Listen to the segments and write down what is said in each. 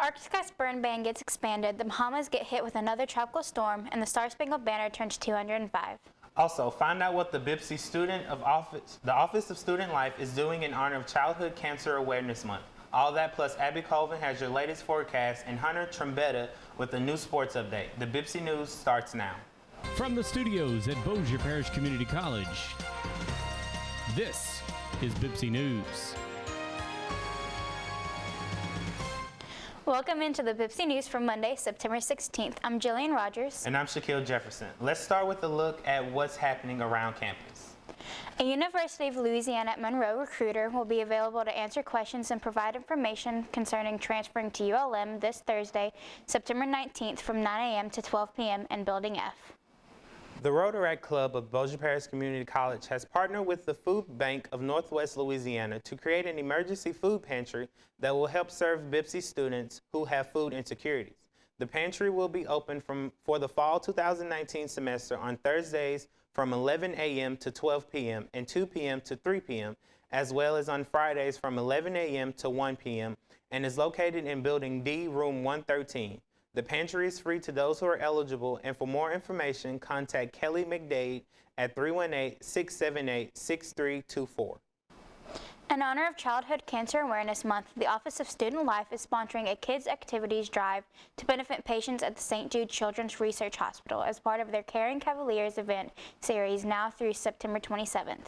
Arctic Sky's burn ban gets expanded, the Bahamas get hit with another tropical storm, and the Star-Spangled Banner turns 205. Also, find out what the BIPC the Office of Student Life is doing in honor of Childhood Cancer Awareness Month. All that plus Abby Colvin has your latest forecast and Hunter Trombetta with a new sports update. The BIPC News starts now. From the studios at Bossier Parish Community College, this is BIPC News. Welcome into the BIPC News for Monday, September 16th. I'm Jilian Rogers. And I'm Shaquille Jefferson. Let's start with a look at what's happening around campus. A University of Louisiana at Monroe recruiter will be available to answer questions and provide information concerning transferring to ULM this Thursday, September 19th from 9 a.m. to 12 p.m. in Building F. The Rotaract Club of Bossier Parish Community College has partnered with the Food Bank of Northwest Louisiana to create an emergency food pantry that will help serve BIPC students who have food insecurities. The pantry will be open for the fall 2019 semester on Thursdays from 11 a.m. to 12 p.m. and 2 p.m. to 3 p.m., as well as on Fridays from 11 a.m. to 1 p.m., and is located in Building D, Room 113. The pantry is free to those who are eligible, and for more information, contact Kelly McDade at 318-678-6324. In honor of Childhood Cancer Awareness Month, the Office of Student Life is sponsoring a Kids Activities Drive to benefit patients at the St. Jude Children's Research Hospital as part of their Caring Cavaliers event series now through September 27th.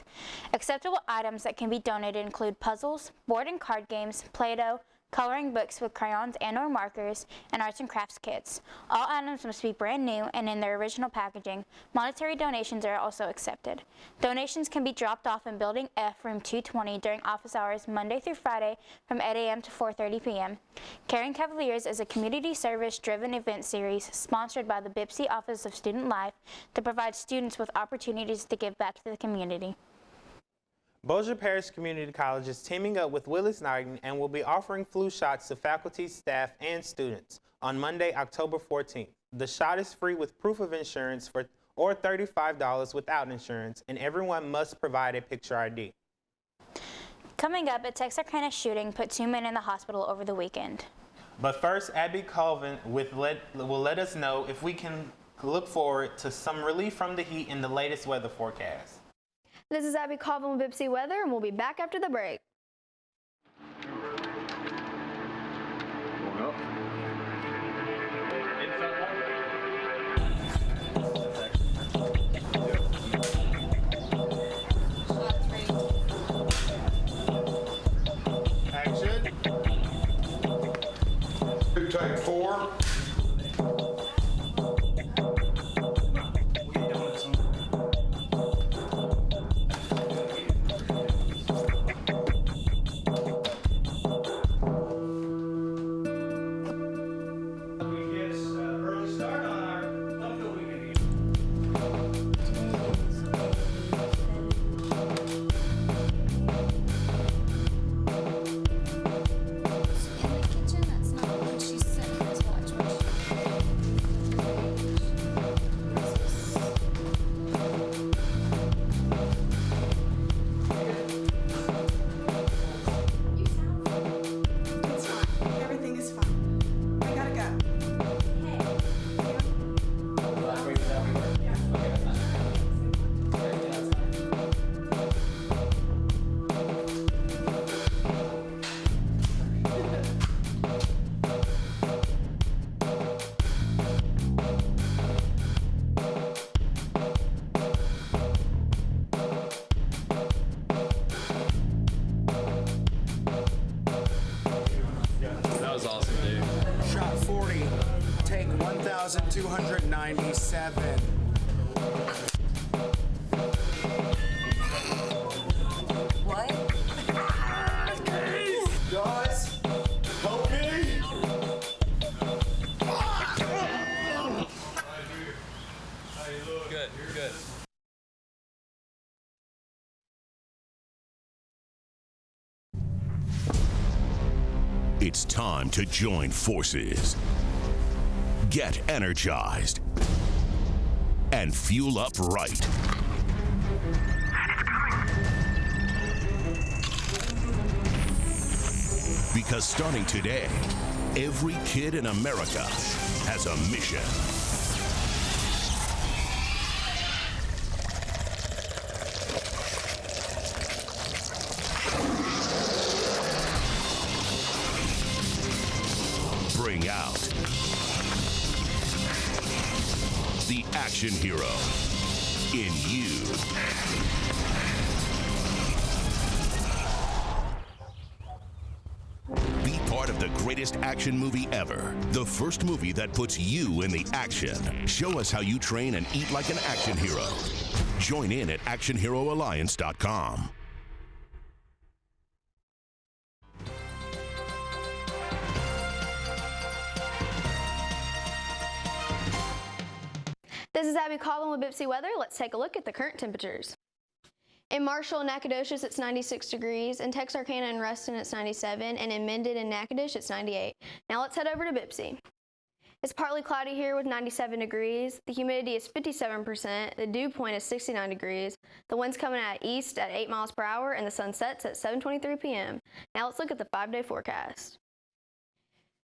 Acceptable items that can be donated include puzzles, board and card games, Play-Doh, coloring books with crayons and/or markers, and arts and crafts kits. All items must be brand new and in their original packaging. Monetary donations are also accepted. Donations can be dropped off in Building F, Room 220 during office hours Monday through Friday from 8 a.m. to 4:30 p.m. Caring Cavaliers is a community service-driven event series sponsored by the BIPC Office of Student Life to provide students with opportunities to give back to the community. Bossier Parish Community College is teaming up with Willis-Knighton and will be offering flu shots to faculty, staff, and students on Monday, October 14th. The shot is free with proof of insurance or $35 without insurance, and everyone must provide a picture ID. Coming up, a Texarkana shooting put 2 men in the hospital over the weekend. But first, Abby Colvin will let us know if we can look forward to some relief from the heat in the latest weather forecast. This is Abby Colvin with BIPC Weather, and we'll be back after the break. Going up. Action. Big take 4. Shot 40, take 1,297. What? Guys, help me! Good, you're good. It's time to join forces, get energized, and fuel up right. Because starting today, every kid in America has a mission. Bring out the action hero in you. Be part of the greatest action movie ever. The first movie that puts you in the action. Show us how you train and eat like an action hero. Join in at actionheroalliance.com. This is Abby Coblin with Bipsy Weather. Let's take a look at the current temperatures. In Marshall and Nacogdoches, it's 96 degrees. In Texarkana and Ruston, it's 97. And in Minden and Natchitoches, it's 98. Now let's head over to Bipsy. It's partly cloudy here with 97 degrees. The humidity is 57%. The dew point is 69 degrees. The wind's coming out east at 8 miles per hour, and the sun sets at 7:23 p.m. Now let's look at the 5-day forecast.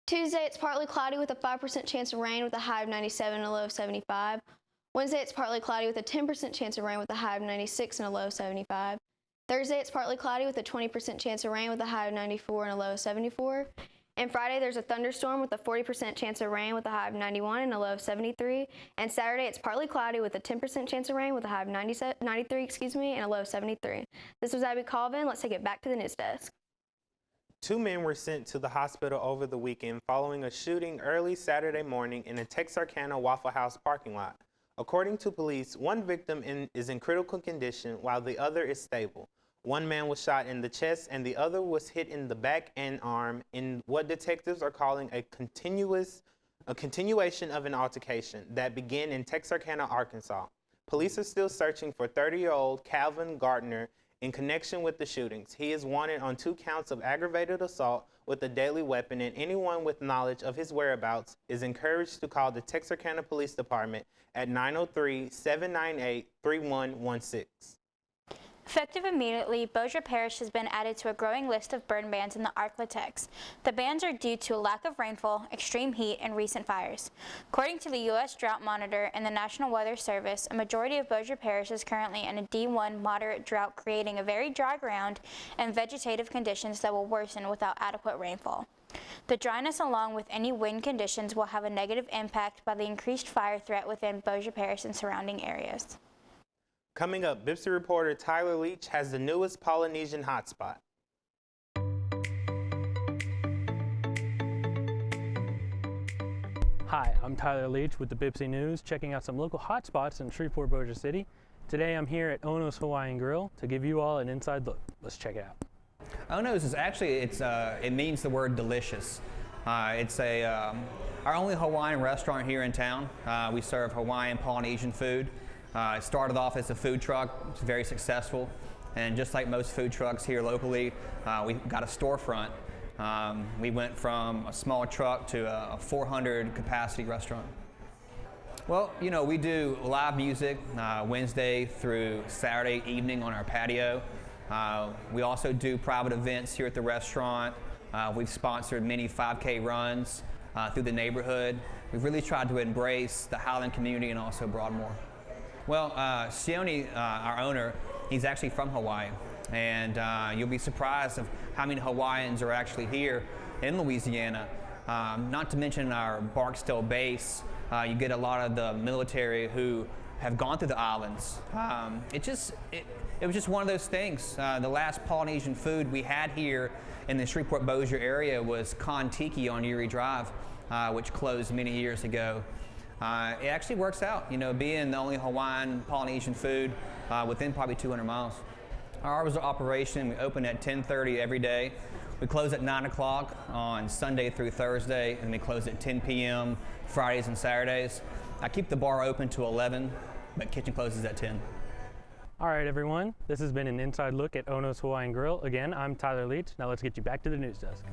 Tuesday, it's partly cloudy with a 5% chance of rain with a high of 97 and a low of 75. Wednesday, it's partly cloudy with a 10% chance of rain with a high of 96 and a low of 75. Thursday, it's partly cloudy with a 20% chance of rain with a high of 94 and a low of 74. And Friday, there's a thunderstorm with a 40% chance of rain with a high of 91 and a low of 73. And Saturday, it's partly cloudy with a 10% chance of rain with a high of 93 and a low of 73. This was Abby Colvin. Let's take it back to the news desk. 2 men were sent to the hospital over the weekend following a shooting early Saturday morning in a Texarkana Waffle House parking lot. According to police, one victim is in critical condition while the other is stable. One man was shot in the chest and the other was hit in the back and arm in what detectives are calling a continuation of an altercation that began in Texarkana, Arkansas. Police are still searching for 30-year-old Calvin Gardner in connection with the shootings. He is wanted on 2 counts of aggravated assault with a deadly weapon, and anyone with knowledge of his whereabouts is encouraged to call the Texarkana Police Department at 903-798-3116. Effective immediately, Bossier Parish has been added to a growing list of burn bans in the Arklatex. The bans are due to a lack of rainfall, extreme heat, and recent fires. According to the U.S. Drought Monitor and the National Weather Service, a majority of Bossier Parish is currently in a D1 moderate drought, creating a very dry ground and vegetative conditions that will worsen without adequate rainfall. The dryness, along with any wind conditions, will have a negative impact by the increased fire threat within Bossier Parish and surrounding areas. Coming up, Bipsy reporter Tyler Leach has the newest Polynesian hotspot. Hi, I'm Tyler Leach with the Bipsy News, checking out some local hotspots in Shreveport, Bossier City. Today I'm here at Ono's Hawaiian Grill to give you all an inside look. Let's check it out. Ono's is actually, it means the word delicious. It's our only Hawaiian restaurant here in town. We serve Hawaiian Polynesian food. It started off as a food truck. It's very successful, and just like most food trucks here locally, we got a storefront. We went from a small truck to a 400 capacity restaurant. Well, you know, we do live music Wednesday through Saturday evening on our patio. We also do private events here at the restaurant. We've sponsored many 5K runs through the neighborhood. We've really tried to embrace the Highland community and also Broadmoor. Well, Sione, our owner, he's actually from Hawaii, and you'll be surprised of how many Hawaiians are actually here in Louisiana. Not to mention our Barksdale base, you get a lot of the military who have gone through the islands. It was just one of those things. The last Polynesian food we had here in the Shreveport-Bossier area was Con Tiki on Erie Drive, which closed many years ago. It actually works out, you know, being the only Hawaiian Polynesian food within probably 200 miles. Our hours of operation, we open at 10:30 every day. We close at 9 o'clock on Sunday through Thursday, and we close at 10 p.m. Fridays and Saturdays. I keep the bar open to 11, but kitchen closes at 10. All right, everyone, this has been an inside look at Ono's Hawaiian Grill. Again, I'm Tyler Leach. Now let's get you back to the news desk.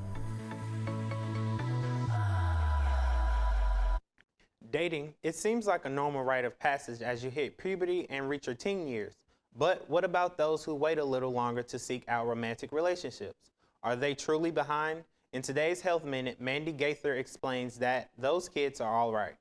Dating, it seems like a normal rite of passage as you hit puberty and reach your teen years. But what about those who wait a little longer to seek out romantic relationships? Are they truly behind? In today's Health Minute, Mandy Gaither explains that those kids are all right.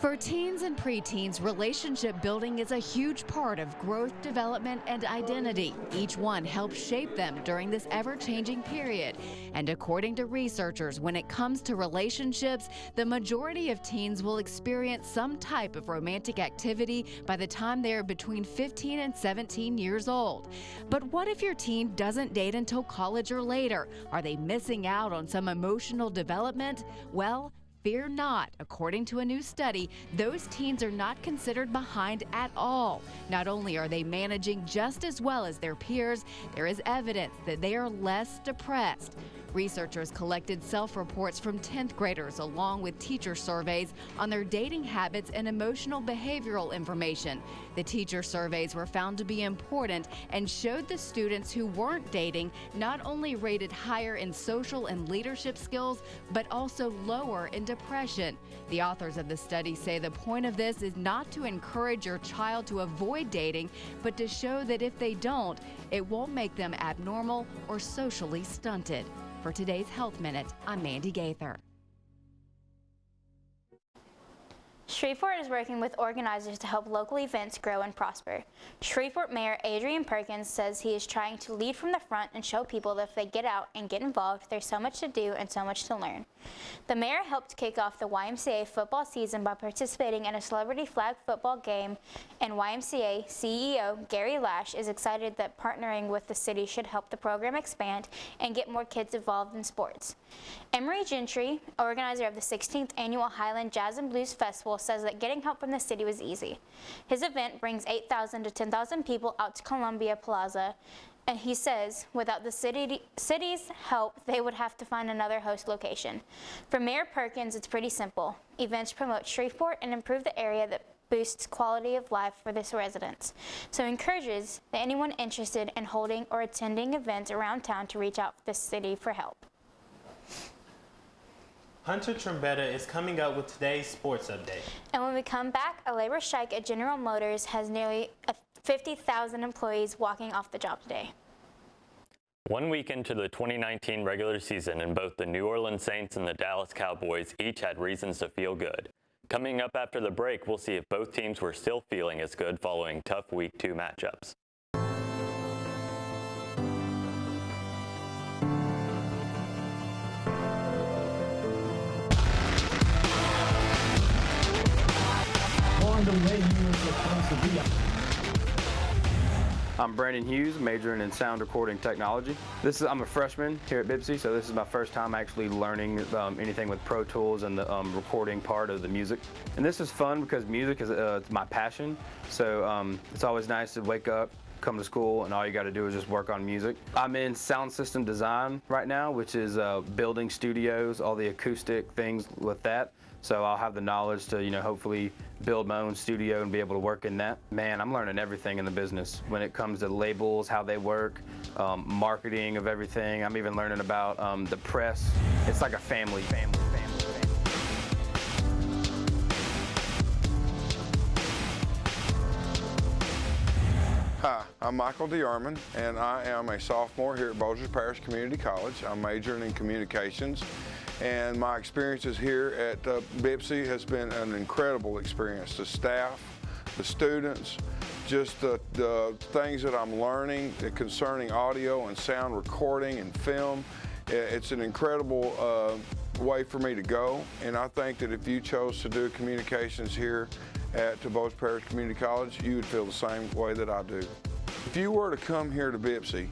For teens and preteens, relationship building is a huge part of growth, development, and identity. Each one helps shape them during this ever-changing period. And according to researchers, when it comes to relationships, the majority of teens will experience some type of romantic activity by the time they're between 15 and 17 years old. But what if your teen doesn't date until college or later? Are they missing out on some emotional development? Well, fear not. According to a new study, those teens are not considered behind at all. Not only are they managing just as well as their peers, there is evidence that they are less depressed. Researchers collected self-reports from 10th graders along with teacher surveys on their dating habits and emotional behavioral information. The teacher surveys were found to be important and showed the students who weren't dating not only rated higher in social and leadership skills, but also lower in depression. The authors of the study say the point of this is not to encourage your child to avoid dating, but to show that if they don't, it won't make them abnormal or socially stunted. For today's Health Minute, I'm Mandy Gaither. Shreveport is working with organizers to help local events grow and prosper. Shreveport Mayor Adrian Perkins says he is trying to lead from the front and show people that if they get out and get involved, there's so much to do and so much to learn. The mayor helped kick off the YMCA football season by participating in a celebrity flag football game, and YMCA CEO Gary Lash is excited that partnering with the city should help the program expand and get more kids involved in sports. Emery Gentry, organizer of the 16th Annual Highland Jazz and Blues Festival, says that getting help from the city was easy. His event brings 8,000 to 10,000 people out to Columbia Plaza, and he says without the city's help, they would have to find another host location. For Mayor Perkins, it's pretty simple. Events promote Shreveport and improve the area that boosts quality of life for its residents. So he encourages that anyone interested in holding or attending events around town to reach out to the city for help. Hunter Trombetta is coming up with today's sports update. And when we come back, a labor strike at General Motors has nearly 50,000 employees walking off the job today. 1 week into the 2019 regular season, and both the New Orleans Saints and the Dallas Cowboys each had reasons to feel good. Coming up after the break, we'll see if both teams were still feeling as good following tough Week 2 matchups. The way you were supposed to be. I'm Brandon Hughes, majoring in sound recording technology. I'm a freshman here at BIPSI, so this is my first time actually learning anything with Pro Tools and the recording part of the music. And this is fun because music is it's my passion, so it's always nice to wake up, come to school, and all you got to do is just work on music. I'm in sound system design right now, which is building studios, all the acoustic things with that. So I'll have the knowledge to, hopefully build my own studio and be able to work in that. Man, I'm learning everything in the business when it comes to labels, how they work, marketing of everything. I'm even learning about the press. It's like a family. Hi, I'm Michael DeArmond, and I am a sophomore here at Bossier Parish Community College. I'm majoring in communications, and my experiences here at BIPSI has been an incredible experience. The staff, the students, just the things that I'm learning concerning audio and sound recording and film. It's an incredible way for me to go, and I think that if you chose to do communications here at Bossier Parish Community College, you would feel the same way that I do. If you were to come here to BIPSI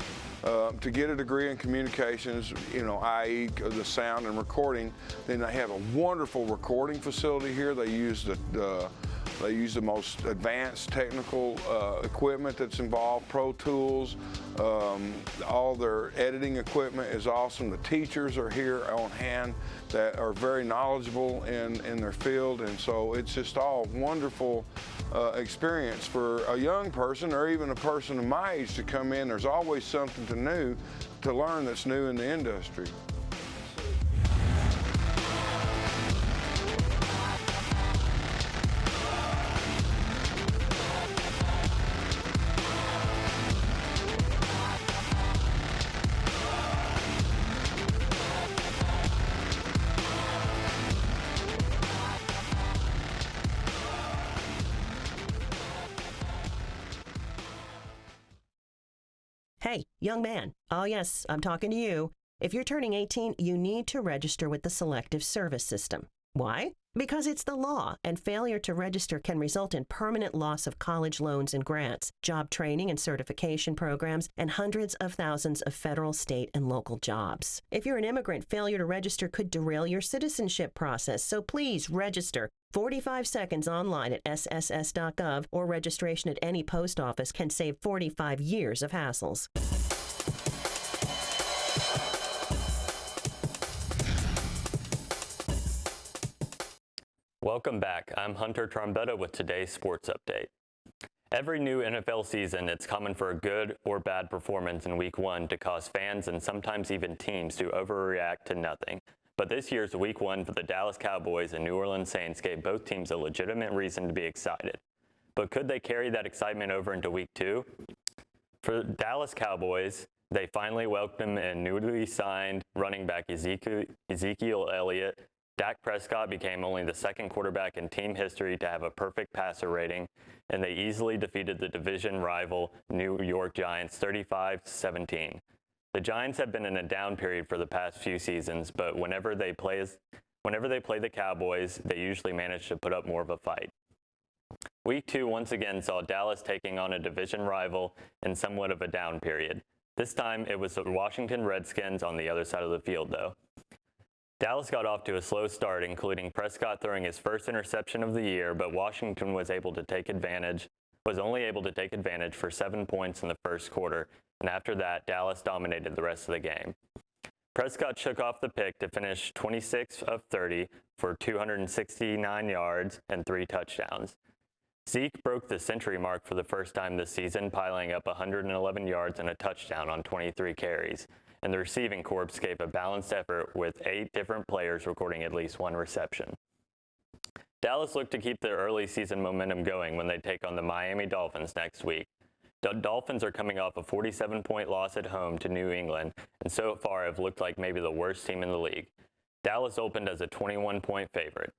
to get a degree in communications, i.e. the sound and recording, then they have a wonderful recording facility here. They use the most advanced technical equipment that's involved, Pro Tools. All their editing equipment is awesome. The teachers are here on hand that are very knowledgeable in their field, and so it's just all wonderful experience for a young person or even a person of my age to come in. There's always something to learn that's new in the industry. Young man, oh yes, I'm talking to you. If you're turning 18, you need to register with the Selective Service System. Why? Because it's the law, and failure to register can result in permanent loss of college loans and grants, job training and certification programs, and hundreds of thousands of federal, state, and local jobs. If you're an immigrant, failure to register could derail your citizenship process, so please register. 45 seconds online at sss.gov or registration at any post office can save 45 years of hassles. Welcome back. I'm Hunter Trombetta with today's sports update. Every new NFL season, it's common for a good or bad performance in Week 1 to cause fans and sometimes even teams to overreact to nothing. But this year's Week 1 for the Dallas Cowboys and New Orleans Saints gave both teams a legitimate reason to be excited. But could they carry that excitement over into Week 2? For the Dallas Cowboys, they finally welcomed in newly signed running back Ezekiel Elliott. Dak Prescott became only the second quarterback in team history to have a perfect passer rating, and they easily defeated the division rival New York Giants 35-17. The Giants have been in a down period for the past few seasons, but whenever they play the Cowboys, they usually manage to put up more of a fight. Week 2 once again saw Dallas taking on a division rival in somewhat of a down period. This time, it was the Washington Redskins on the other side of the field, though. Dallas got off to a slow start, including Prescott throwing his first interception of the year, but Washington was only able to take advantage for 7 points in the first quarter, and after that, Dallas dominated the rest of the game. Prescott shook off the pick to finish 26 of 30 for 269 yards and 3 touchdowns. Zeke broke the century mark for the first time this season, piling up 111 yards and a touchdown on 23 carries. And the receiving corps gave a balanced effort with 8 different players recording at least 1 reception. Dallas looked to keep their early season momentum going when they take on the Miami Dolphins next week. The Dolphins are coming off a 47-point loss at home to New England, and so far have looked like maybe the worst team in the league. Dallas opened as a 21-point favorite.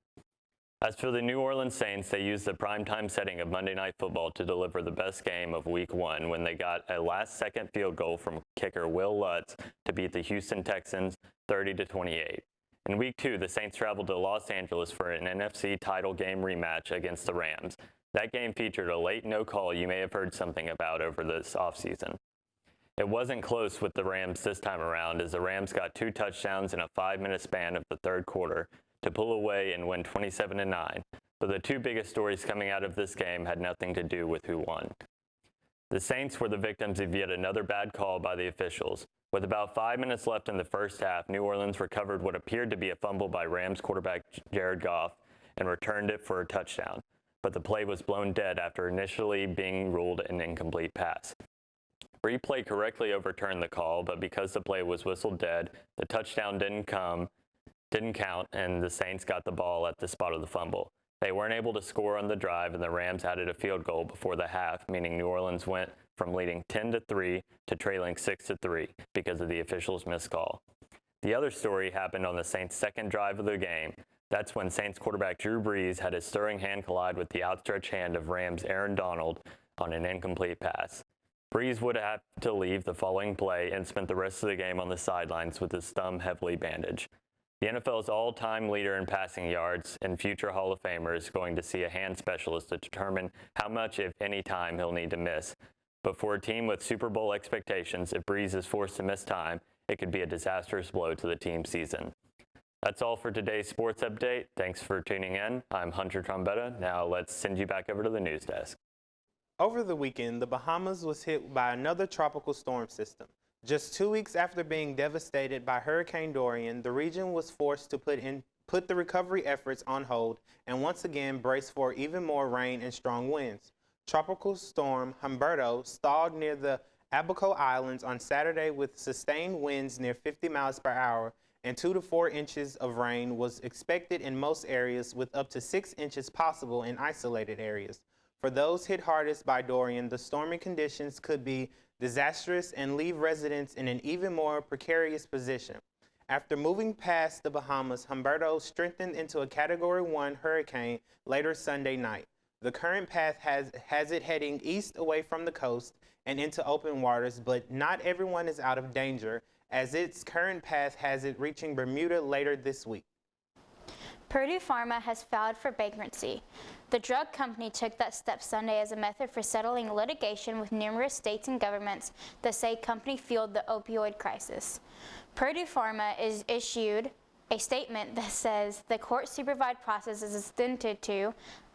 As for the New Orleans Saints, they used the primetime setting of Monday Night Football to deliver the best game of Week 1 when they got a last-second field goal from kicker Will Lutz to beat the Houston Texans 30-28. In Week 2, the Saints traveled to Los Angeles for an NFC title game rematch against the Rams. That game featured a late no-call you may have heard something about over this offseason. It wasn't close with the Rams this time around, as the Rams got 2 touchdowns in a 5-minute span of the third quarter to pull away and win 27-9, but the 2 biggest stories coming out of this game had nothing to do with who won. The Saints were the victims of yet another bad call by the officials. With about 5 minutes left in the first half, New Orleans recovered what appeared to be a fumble by Rams quarterback Jared Goff and returned it for a touchdown, but the play was blown dead after initially being ruled an incomplete pass. Replay correctly overturned the call, but because the play was whistled dead, the touchdown didn't count, and the Saints got the ball at the spot of the fumble. They weren't able to score on the drive, and the Rams added a field goal before the half, meaning New Orleans went from leading 10-3 to trailing 6-3 because of the officials' missed call. The other story happened on the Saints' second drive of the game. That's when Saints quarterback Drew Brees had his throwing hand collide with the outstretched hand of Rams' Aaron Donald on an incomplete pass. Brees would have to leave the following play and spent the rest of the game on the sidelines with his thumb heavily bandaged. The NFL's all-time leader in passing yards and future Hall of Famer is going to see a hand specialist to determine how much, if any, time he'll need to miss. But for a team with Super Bowl expectations, if Brees is forced to miss time, it could be a disastrous blow to the team's season. That's all for today's sports update. Thanks for tuning in. I'm Hunter Trombetta. Now let's send you back over to the news desk. Over the weekend, the Bahamas was hit by another tropical storm system. Just 2 weeks after being devastated by Hurricane Dorian, the region was forced to put the recovery efforts on hold and once again brace for even more rain and strong winds. Tropical storm Humberto stalled near the Abaco Islands on Saturday with sustained winds near 50 miles per hour, and 2 to 4 inches of rain was expected in most areas, with up to 6 inches possible in isolated areas. For those hit hardest by Dorian, the stormy conditions could be disastrous and leave residents in an even more precarious position. After moving past the Bahamas, Humberto strengthened into a Category 1 hurricane later Sunday night. The current path has it heading east away from the coast and into open waters, but not everyone is out of danger, as its current path has it reaching Bermuda later this week. Purdue Pharma has filed for bankruptcy. The drug company took that step Sunday as a method for settling litigation with numerous states and governments that say company fueled the opioid crisis. Purdue Pharma is issued a statement that says the court-supervised process is intended to,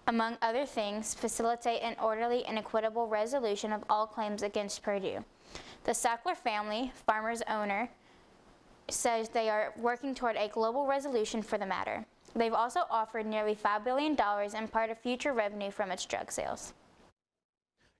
among other things, facilitate an orderly and equitable resolution of all claims against Purdue. The Sackler family, Pharma's owner, says they are working toward a global resolution for the matter. They've also offered nearly $5 billion in part of future revenue from its drug sales.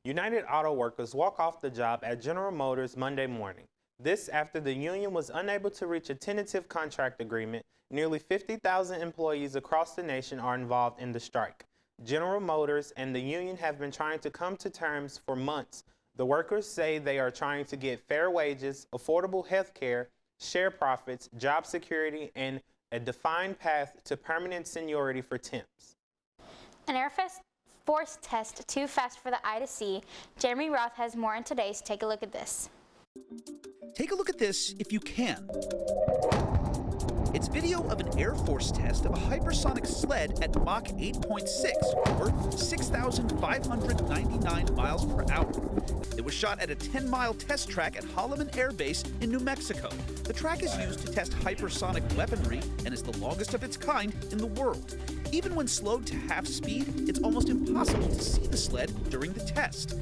United Auto Workers walk off the job at General Motors Monday morning. This after the union was unable to reach a tentative contract agreement. Nearly 50,000 employees across the nation are involved in the strike. General Motors and the union have been trying to come to terms for months. The workers say they are trying to get fair wages, affordable health care, share profits, job security, and a defined path to permanent seniority for temps. An Air Force test too fast for the eye to see. Jeremy Roth has more on today's Take a Look at This. Take a look at this if you can. It's video of an Air Force test of a hypersonic sled at Mach 8.6, or 6,599 miles per hour. It was shot at a 10-mile test track at Holloman Air Base in New Mexico. The track is used to test hypersonic weaponry and is the longest of its kind in the world. Even when slowed to half speed, it's almost impossible to see the sled during the test.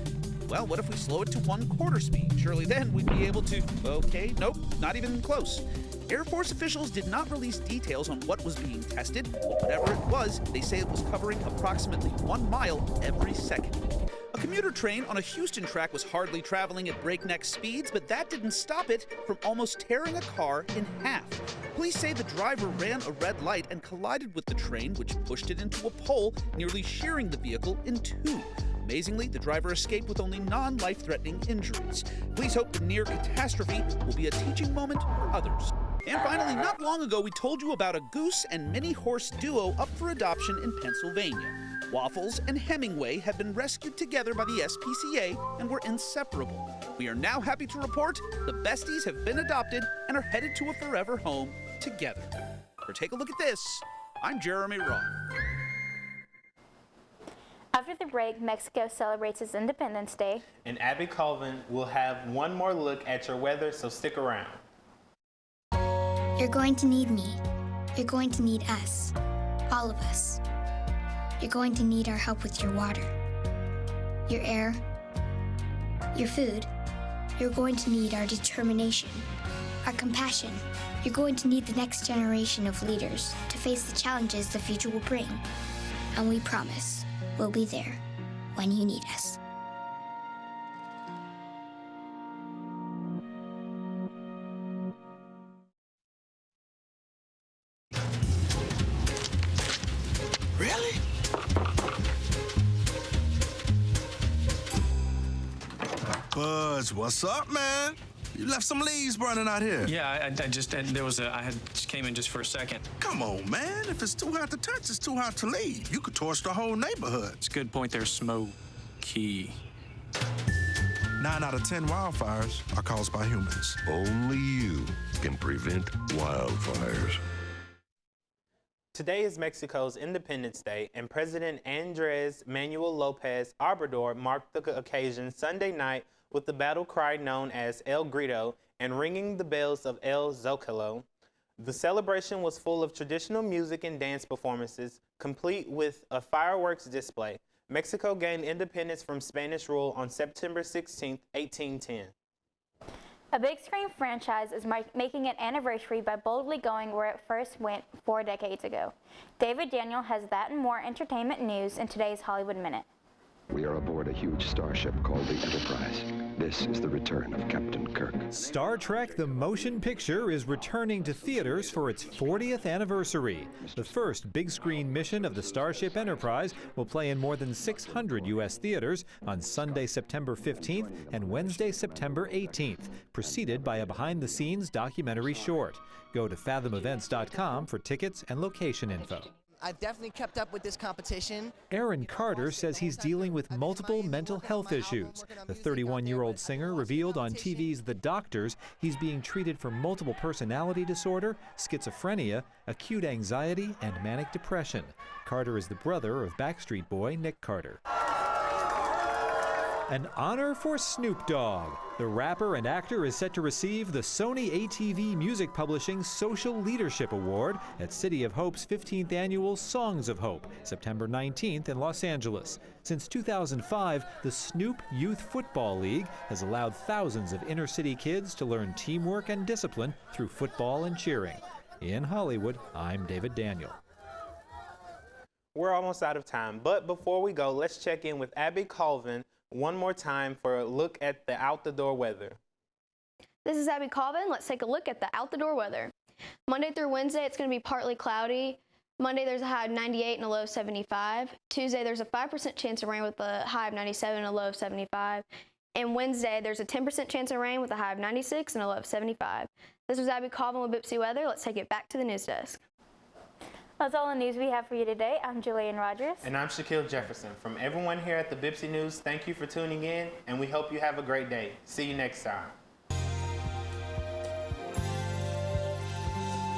Well, what if we slow it to 1/4 speed? Surely then we'd be able to... Okay, nope, not even close. Air Force officials did not release details on what was being tested, but whatever it was, they say it was covering approximately 1 mile every second. A commuter train on a Houston track was hardly traveling at breakneck speeds, but that didn't stop it from almost tearing a car in half. Police say the driver ran a red light and collided with the train, which pushed it into a pole, nearly shearing the vehicle in two. Amazingly, the driver escaped with only non-life-threatening injuries. Police hope the near catastrophe will be a teaching moment for others. And finally, not long ago, we told you about a goose and mini horse duo up for adoption in Pennsylvania. Waffles and Hemingway have been rescued together by the SPCA and were inseparable. We are now happy to report the besties have been adopted and are headed to a forever home together. For Take a Look at This, I'm Jeremy Roth. After the break, Mexico celebrates its Independence Day. And Abby Colvin will have one more look at your weather, so stick around. You're going to need me. You're going to need us. All of us. You're going to need our help with your water, your air, your food. You're going to need our determination, our compassion. You're going to need the next generation of leaders to face the challenges the future will bring. And we promise we'll be there when you need us. Really? Buzz, what's up, man? You left some leaves burning out here. Yeah, I just came in just for a second. Come on, man. If it's too hot to touch, it's too hot to leave. You could torch the whole neighborhood. It's a good point there, Smokey. 9 out of 10 wildfires are caused by humans. Only you can prevent wildfires. Today is Mexico's Independence Day, and President Andrés Manuel López Obrador marked the occasion Sunday night with the battle cry known as El Grito and ringing the bells of El Zócalo. The celebration was full of traditional music and dance performances, complete with a fireworks display. Mexico gained independence from Spanish rule on September 16, 1810. A big screen franchise is making an anniversary by boldly going where it first went 4 decades ago. David Daniel has that and more entertainment news in today's Hollywood Minute. We are aboard a huge starship called the Enterprise. This is the return of Captain Kirk. Star Trek the Motion Picture is returning to theaters for its 40th anniversary. The first big screen mission of the Starship Enterprise will play in more than 600 U.S. theaters on Sunday, September 15th and Wednesday, September 18th, preceded by a behind-the-scenes documentary short. Go to fathomevents.com for tickets and location info. I've definitely kept up with this competition. Aaron Carter says he's dealing with multiple mental health issues. The 31-year-old singer revealed on TV's The Doctors he's being treated for multiple personality disorder, schizophrenia, acute anxiety, and manic depression. Carter is the brother of Backstreet Boy Nick Carter. An honor for Snoop Dogg. The rapper and actor is set to receive the Sony ATV Music Publishing Social Leadership Award at City of Hope's 15th annual Songs of Hope, September 19th in Los Angeles. Since 2005, the Snoop Youth Football League has allowed thousands of inner-city kids to learn teamwork and discipline through football and cheering. In Hollywood, I'm David Daniel. We're almost out of time, but before we go, let's check in with Abby Colvin one more time for a look at the out-the-door weather. This is Abby Colvin. Let's take a look at the out-the-door weather. Monday through Wednesday, it's going to be partly cloudy. Monday, there's a high of 98 and a low of 75. Tuesday, there's a 5% chance of rain with a high of 97 and a low of 75. And Wednesday, there's a 10% chance of rain with a high of 96 and a low of 75. This was Abby Colvin with Bipsy Weather. Let's take it back to the news desk. That's all the news we have for you today. I'm Jilian Rogers. And I'm Shaquille Jefferson. From everyone here at the Bipsy News, thank you for tuning in, and we hope you have a great day. See you next time.